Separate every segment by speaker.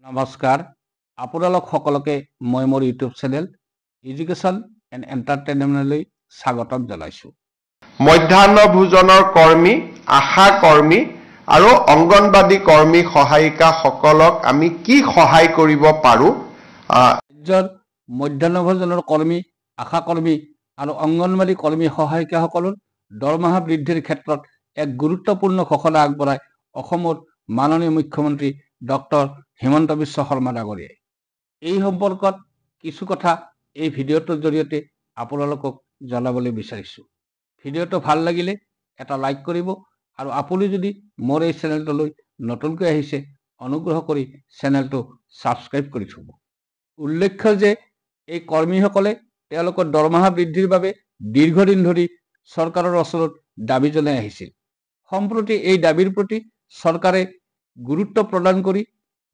Speaker 1: নমস্কাৰ আপোনালোক সকলোকে মই মোৰ ইউটিউব চেনেল এডুকেশ্যন এণ্ড এণ্টাৰটেইনমেণ্টলৈ স্বাগতম জনাইছোঁ।
Speaker 2: মধ্যাহ্ন ভোজনৰ কৰ্মী, আশা কৰ্মী আৰু অংগনবাদী কৰ্মী সহায়িকাসকলক আমি কি সহায় কৰিব পাৰোঁ?
Speaker 1: ৰাজ্যৰ মধ্যাহ্ন ভোজনৰ কৰ্মী, আশা কৰ্মী আৰু অংগনবাদী কৰ্মী সহায়িকাসকলৰ দৰমহা বৃদ্ধিৰ ক্ষেত্ৰত এক গুৰুত্বপূৰ্ণ ঘোষণা আগবঢ়াই অসমৰ মাননীয় মুখ্যমন্ত্ৰী ডক্টৰ হিমন্ত বিশ্ব শৰ্মা ডাঙৰীয়াই। এই সম্পৰ্কত কিছু কথা এই ভিডিঅ'টোৰ জৰিয়তে আপোনালোকক জনাবলৈ বিচাৰিছোঁ। ভিডিঅ'টো ভাল লাগিলে এটা লাইক কৰিব আৰু আপুনি যদি মোৰ এই চেনেলটোলৈ নতুনকৈ আহিছে অনুগ্ৰহ কৰি চেনেলটো ছাবস্ক্ৰাইব কৰি থ'ব। উল্লেখ্য যে এই কৰ্মীসকলে তেওঁলোকৰ দৰমহা বৃদ্ধিৰ বাবে দীৰ্ঘদিন ধৰি চৰকাৰৰ ওচৰত দাবী জনাই আহিছিল। সম্প্ৰতি এই দাবীৰ প্ৰতি চৰকাৰে গুৰুত্ব প্ৰদান কৰি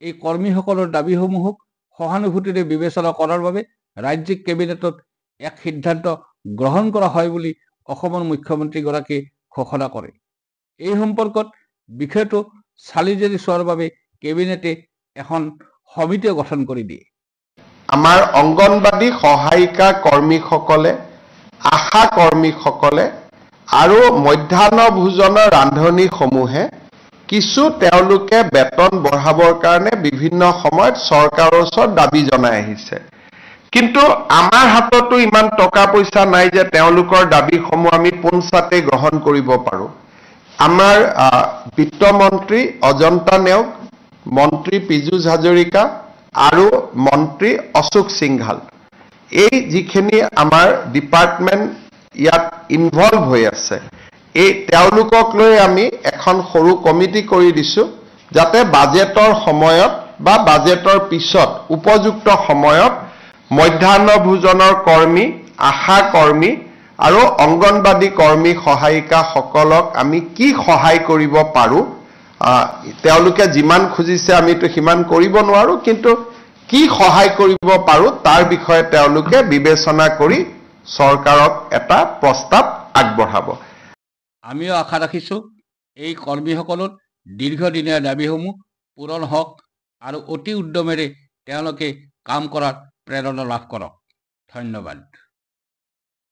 Speaker 1: এই কৰ্মীসকলৰ দাবীসমূহক সহানুভূতিৰে বিবেচনা কৰাৰ বাবে ৰাজ্যিক কেবিনেটত এক সিদ্ধান্ত গ্ৰহণ কৰা হয় বুলি অসমৰ মুখ্যমন্ত্ৰীগৰাকীয়ে ঘোষণা কৰে। এই সম্পৰ্কত বিষয়টো চালি জাৰি চোৱাৰ বাবে কেবিনেটে এখন সমিতি গঠন কৰি দিয়ে।
Speaker 2: আমাৰ অংগনবাদী সহায়িকা কৰ্মীসকলে, আশা কৰ্মীসকলে আৰু মধ্যাহ্ন ভোজনৰ ৰান্ধনীসমূহে কিছু তেওঁলোকে বেতন বঢ়াবৰ কাৰণে বিভিন্ন সময়ত চৰকাৰৰ ওচৰত দাবী জনাই আহিছে। কিন্তু আমাৰ হাততো ইমান টকা পইচা নাই যে তেওঁলোকৰ দাবীসমূহ আমি পোনছাতে গ্ৰহণ কৰিব পাৰোঁ। আমাৰ বিত্তমন্ত্ৰী অজন্তা নেওগ, মন্ত্ৰী পীযুষ হাজৰিকা আৰু মন্ত্ৰী অশোক সিংঘাল, এই যিখিনি আমাৰ ডিপাৰ্টমেণ্ট ইয়াত ইনভলভ হৈ আছে, এই তেওঁলোকক লৈ আমি এখন সৰু কমিটি কৰি দিছোঁ, যাতে বাজেটৰ সময়ত বা বাজেটৰ পিছত উপযুক্ত সময়ত মধ্যাহ্ন ভোজনৰ কৰ্মী, আশা কৰ্মী আৰু অংগনবাদী কৰ্মী সহায়িকাসকলক আমি কি সহায় কৰিব পাৰোঁ, তেওঁলোকে যিমান খুজিছে আমিতো সিমান কৰিব নোৱাৰোঁ, কিন্তু কি সহায় কৰিব পাৰোঁ তাৰ বিষয়ে তেওঁলোকে বিবেচনা কৰি চৰকাৰক এটা প্ৰস্তাৱ আগবঢ়াব।
Speaker 1: আমিও আশা ৰাখিছোঁ এই কৰ্মীসকলৰ দীৰ্ঘদিনীয়া দাবীসমূহ পূৰণ হওক আৰু অতি উদ্যমেৰে তেওঁলোকে কাম কৰাৰ প্ৰেৰণা লাভ কৰক। ধন্যবাদ।